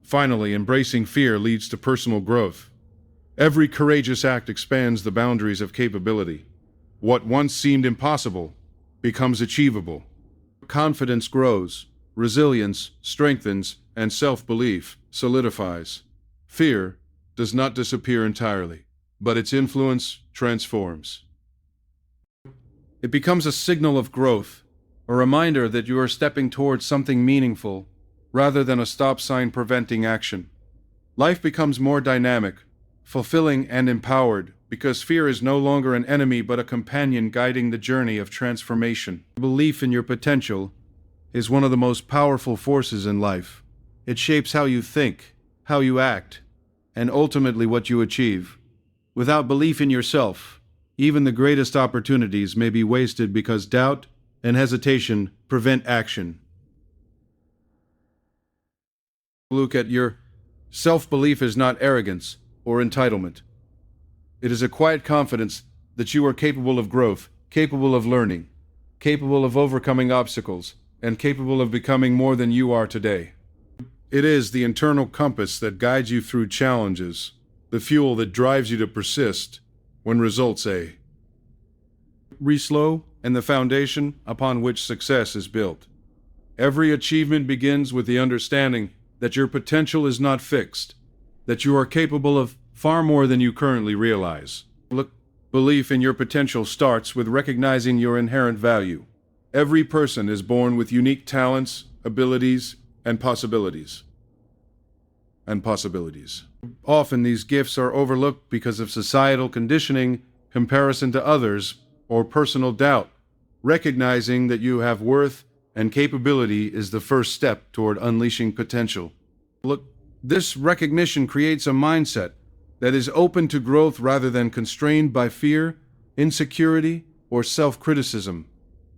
Finally, embracing fear leads to personal growth. Every courageous act expands the boundaries of capability. What once seemed impossible becomes achievable. Confidence grows, resilience strengthens, and self-belief solidifies. Fear does not disappear entirely, but its influence transforms. It becomes a signal of growth, a reminder that you are stepping towards something meaningful, rather than a stop sign preventing action. Life becomes more dynamic, fulfilling, and empowered because fear is no longer an enemy but a companion guiding the journey of transformation. Belief in your potential is one of the most powerful forces in life. It shapes how you think, how you act, and ultimately what you achieve. Without belief in yourself, even the greatest opportunities may be wasted because doubt and hesitation prevent action. Look at your self-belief is not arrogance or entitlement. It is a quiet confidence that you are capable of growth, capable of learning, capable of overcoming obstacles, and capable of becoming more than you are today. It is the internal compass that guides you through challenges, the fuel that drives you to persist when results slow and the foundation upon which success is built. Every achievement begins with the understanding that your potential is not fixed, that you are capable of far more than you currently realize. Belief in your potential starts with recognizing your inherent value. Every person is born with unique talents, abilities, and possibilities. Often these gifts are overlooked because of societal conditioning, comparison to others, or personal doubt. Recognizing that you have worth and capability is the first step toward unleashing potential. This recognition creates a mindset that is open to growth rather than constrained by fear, insecurity, or self-criticism.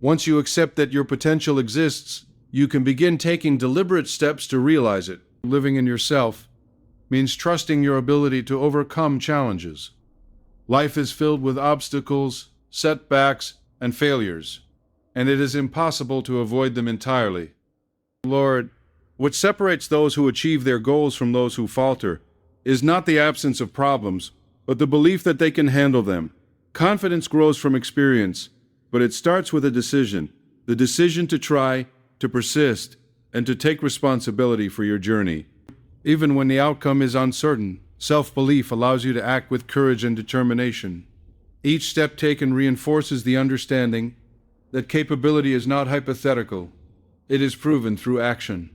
Once you accept that your potential exists, you can begin taking deliberate steps to realize it. Living in yourself means trusting your ability to overcome challenges. Life is filled with obstacles, setbacks, and failures, and it is impossible to avoid them entirely. Lord, what separates those who achieve their goals from those who falter is not the absence of problems, but the belief that they can handle them. Confidence grows from experience, but it starts with a decision. The decision to try, to persist, and to take responsibility for your journey. Even when the outcome is uncertain, self-belief allows you to act with courage and determination. Each step taken reinforces the understanding that capability is not hypothetical. It is proven through action.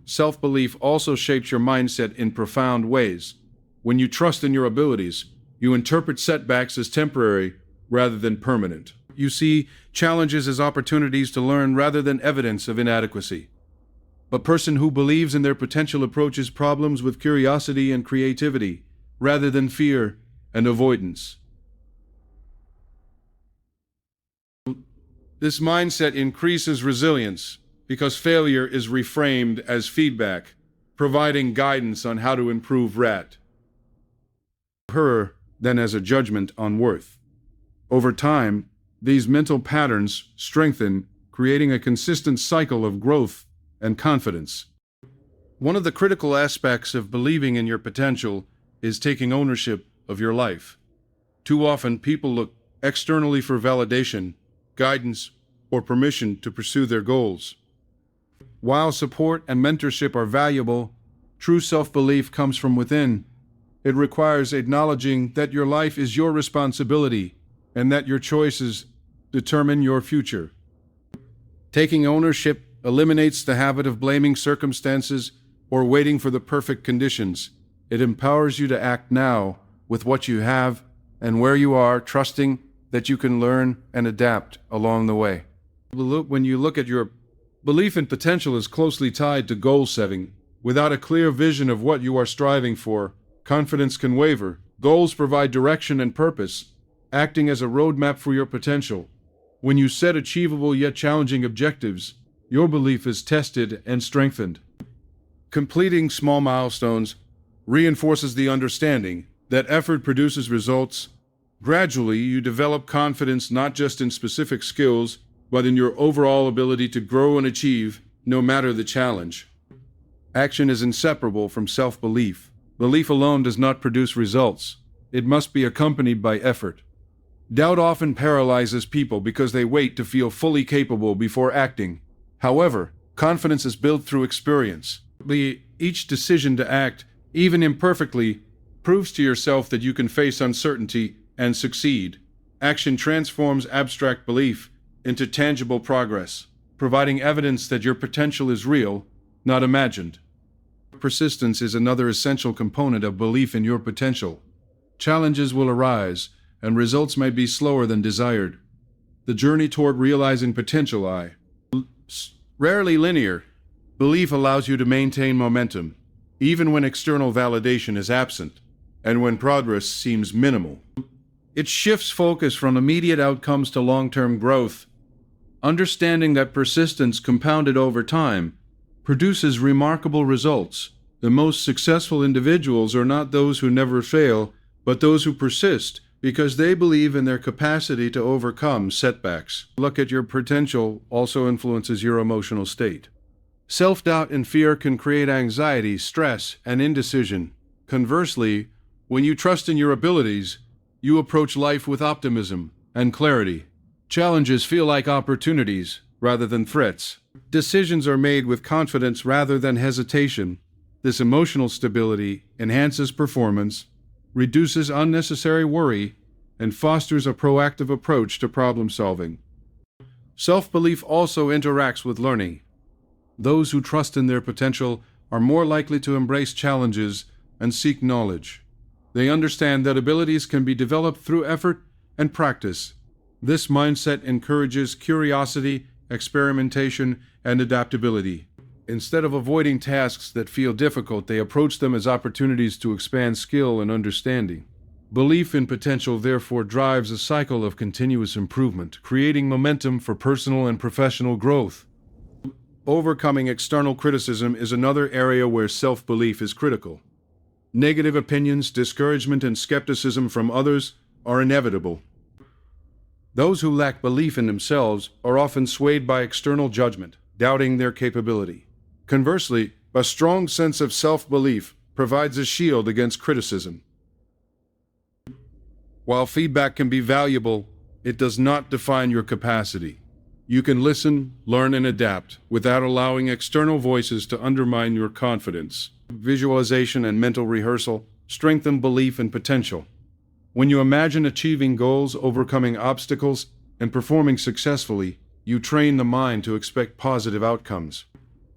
Self-belief also shapes your mindset in profound ways. When you trust in your abilities, you interpret setbacks as temporary rather than permanent. You see challenges as opportunities to learn rather than evidence of inadequacy. A person who believes in their potential approaches problems with curiosity and creativity rather than fear and avoidance. This mindset increases resilience because failure is reframed as feedback, providing guidance on how to improve than as a judgment on worth. Over time, these mental patterns strengthen, creating a consistent cycle of growth and confidence. One of the critical aspects of believing in your potential is taking ownership of your life. Too often, people look externally for validation, guidance, or permission to pursue their goals. While support and mentorship are valuable, true self-belief comes from within. It requires acknowledging that your life is your responsibility and that your choices determine your future. Taking ownership eliminates the habit of blaming circumstances or waiting for the perfect conditions. It empowers you to act now with what you have and where you are, trusting that you can learn and adapt along the way. When you look at your belief in potential is closely tied to goal setting. Without a clear vision of what you are striving for, confidence can waver. Goals provide direction and purpose, acting as a roadmap for your potential. When you set achievable yet challenging objectives, your belief is tested and strengthened. Completing small milestones reinforces the understanding that effort produces results. Gradually, you develop confidence not just in specific skills, but in your overall ability to grow and achieve, no matter the challenge. Action is inseparable from self-belief. Belief alone does not produce results. It must be accompanied by effort. Doubt often paralyzes people because they wait to feel fully capable before acting. However, confidence is built through experience. Each decision to act, even imperfectly, proves to yourself that you can face uncertainty and succeed. Action transforms abstract belief into tangible progress, providing evidence that your potential is real, not imagined. Persistence is another essential component of belief in your potential. Challenges will arise, and results may be slower than desired. The journey toward realizing potential rarely linear. Belief allows you to maintain momentum, even when external validation is absent, and when progress seems minimal. It shifts focus from immediate outcomes to long-term growth. Understanding that persistence compounded over time produces remarkable results. The most successful individuals are not those who never fail, but those who persist because they believe in their capacity to overcome setbacks. Look at your potential also influences your emotional state. Self-doubt and fear can create anxiety, stress, and indecision. Conversely, when you trust in your abilities, You approach life with optimism and clarity. Challenges feel like opportunities rather than threats. Decisions are made with confidence rather than hesitation. This emotional stability enhances performance, reduces unnecessary worry, and fosters a proactive approach to problem solving. Self-belief also interacts with learning. Those who trust in their potential are more likely to embrace challenges and seek knowledge. They understand that abilities can be developed through effort and practice. This mindset encourages curiosity, experimentation, and adaptability. Instead of avoiding tasks that feel difficult, they approach them as opportunities to expand skill and understanding. Belief in potential therefore drives a cycle of continuous improvement, creating momentum for personal and professional growth. Overcoming external criticism is another area where self-belief is critical. Negative opinions, discouragement, and skepticism from others are inevitable. Those who lack belief in themselves are often swayed by external judgment, doubting their capability. Conversely, a strong sense of self-belief provides a shield against criticism. While feedback can be valuable, it does not define your capacity. You can listen, learn, and adapt without allowing external voices to undermine your confidence. Visualization and mental rehearsal strengthen belief and potential. When you imagine achieving goals, overcoming obstacles, and performing successfully, you train the mind to expect positive outcomes.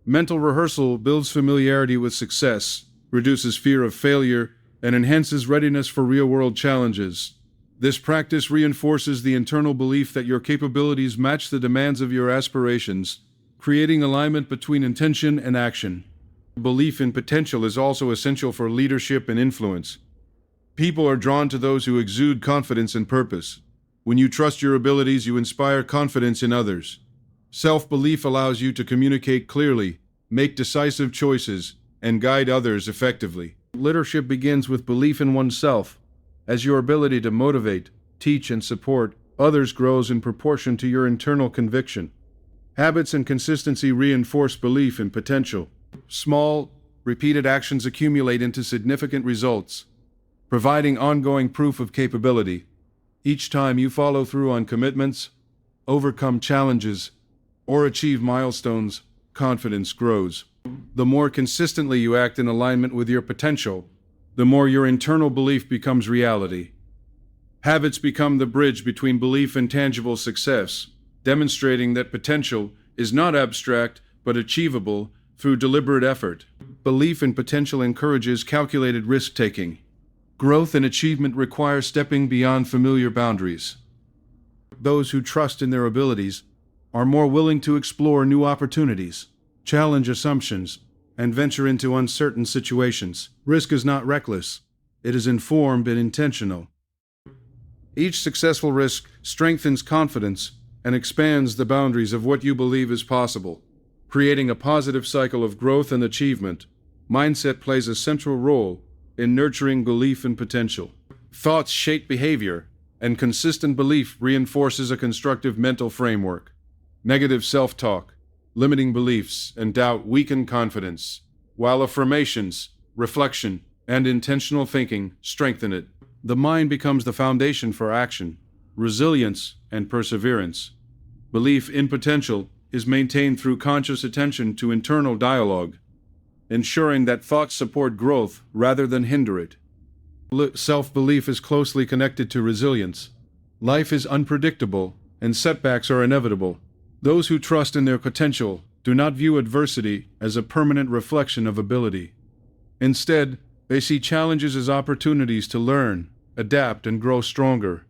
Mental rehearsal builds familiarity with success, reduces fear of failure, and enhances readiness for real-world challenges. This practice reinforces the internal belief that your capabilities match the demands of your aspirations, creating alignment between intention and action. Belief in potential is also essential for leadership and influence. People are drawn to those who exude confidence and purpose. When you trust your abilities, you inspire confidence in others. Self-belief allows you to communicate clearly, make decisive choices, and guide others effectively. Leadership begins with belief in oneself. As your ability to motivate, teach, and support others grows in proportion to your internal conviction. Habits and consistency reinforce belief in potential. Small, repeated actions accumulate into significant results, providing ongoing proof of capability. Each time you follow through on commitments, overcome challenges, or achieve milestones, confidence grows. The more consistently you act in alignment with your potential, the more your internal belief becomes reality. Habits become the bridge between belief and tangible success, demonstrating that potential is not abstract but achievable through deliberate effort. Belief in potential encourages calculated risk-taking. Growth and achievement require stepping beyond familiar boundaries. Those who trust in their abilities are more willing to explore new opportunities, challenge assumptions, and venture into uncertain situations. Risk is not reckless. It is informed and intentional. Each successful risk strengthens confidence and expands the boundaries of what you believe is possible, creating a positive cycle of growth and achievement. Mindset plays a central role in nurturing belief and potential. Thoughts shape behavior, and consistent belief reinforces a constructive mental framework. Negative self-talk, limiting beliefs, and doubt weaken confidence, while affirmations, reflection, and intentional thinking strengthen it. The mind becomes the foundation for action, resilience, and perseverance. Belief in potential is maintained through conscious attention to internal dialogue, ensuring that thoughts support growth rather than hinder it. Self-belief is closely connected to resilience. Life is unpredictable, and setbacks are inevitable. Those who trust in their potential do not view adversity as a permanent reflection of ability. Instead, they see challenges as opportunities to learn, adapt, and grow stronger.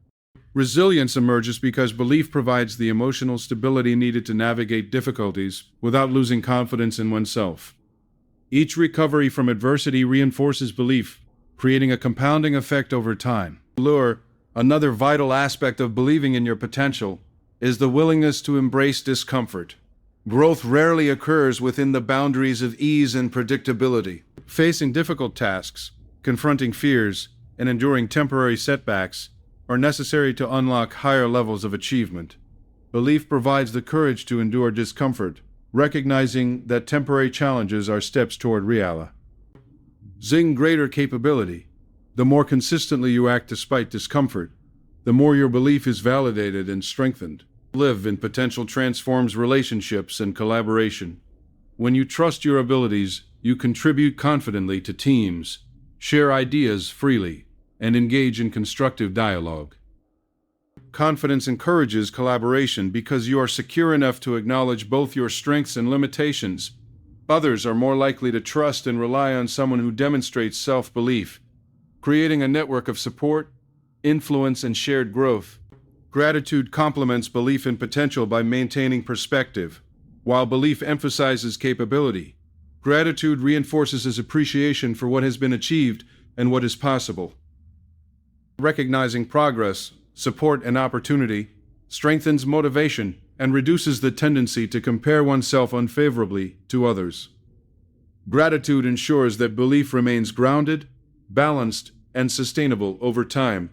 Resilience emerges because belief provides the emotional stability needed to navigate difficulties without losing confidence in oneself. Each recovery from adversity reinforces belief, creating a compounding effect over time. Another vital aspect of believing in your potential is the willingness to embrace discomfort. Growth rarely occurs within the boundaries of ease and predictability. Facing difficult tasks, confronting fears, and enduring temporary setbacks are necessary to unlock higher levels of achievement. Belief provides the courage to endure discomfort, recognizing that temporary challenges are steps toward reality. Greater capability. The more consistently you act despite discomfort, the more your belief is validated and strengthened. Live in potential transforms relationships and collaboration. When you trust your abilities, you contribute confidently to teams, share ideas freely, and engage in constructive dialogue. Confidence encourages collaboration because you are secure enough to acknowledge both your strengths and limitations. Others are more likely to trust and rely on someone who demonstrates self-belief, creating a network of support, influence, and shared growth. Gratitude complements belief in potential by maintaining perspective, while belief emphasizes capability. Gratitude reinforces his appreciation for what has been achieved and what is possible. Recognizing progress, support, and opportunity strengthens motivation and reduces the tendency to compare oneself unfavorably to others. Gratitude ensures that belief remains grounded, balanced, and sustainable over time.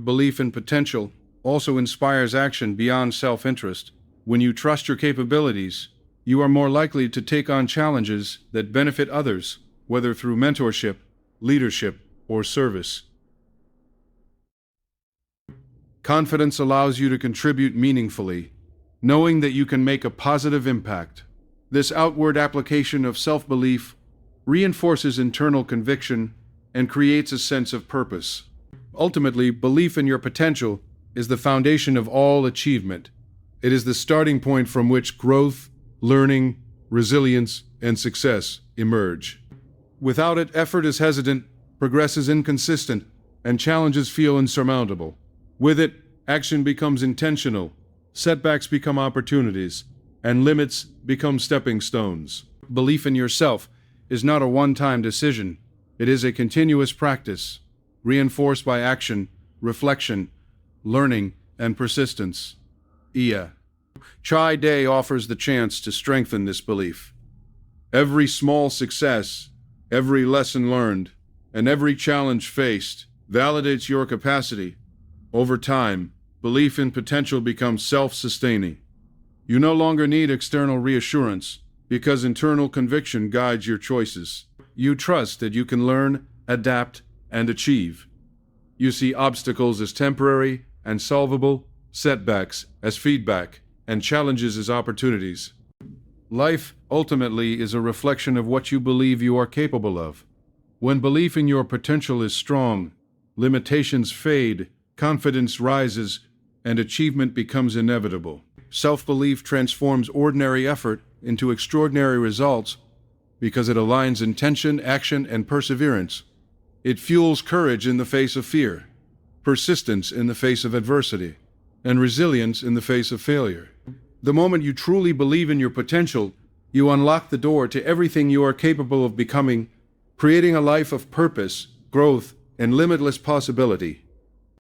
Belief in potential also inspires action beyond self-interest. When you trust your capabilities, you are more likely to take on challenges that benefit others, whether through mentorship, leadership, or service. Confidence allows you to contribute meaningfully, knowing that you can make a positive impact. This outward application of self-belief reinforces internal conviction and creates a sense of purpose. Ultimately, belief in your potential is the foundation of all achievement. It is the starting point from which growth, learning, resilience, and success emerge. Without it, effort is hesitant, progress is inconsistent, and challenges feel insurmountable. With it, action becomes intentional, setbacks become opportunities, and limits become stepping stones. Belief in yourself is not a one-time decision. It is a continuous practice, reinforced by action, reflection, learning, and persistence. Chai Day offers the chance to strengthen this belief. Every small success, every lesson learned, and every challenge faced validates your capacity. Over time, belief in potential becomes self-sustaining. You no longer need external reassurance because internal conviction guides your choices. You trust that you can learn, adapt, and achieve. You see obstacles as temporary and solvable, setbacks as feedback, and challenges as opportunities. Life, ultimately, is a reflection of what you believe you are capable of. When belief in your potential is strong, limitations fade, confidence rises, and achievement becomes inevitable. Self-belief transforms ordinary effort into extraordinary results because it aligns intention, action, and perseverance. It fuels courage in the face of fear, persistence in the face of adversity, and resilience in the face of failure. The moment you truly believe in your potential, you unlock the door to everything you are capable of becoming, creating a life of purpose, growth, and limitless possibility.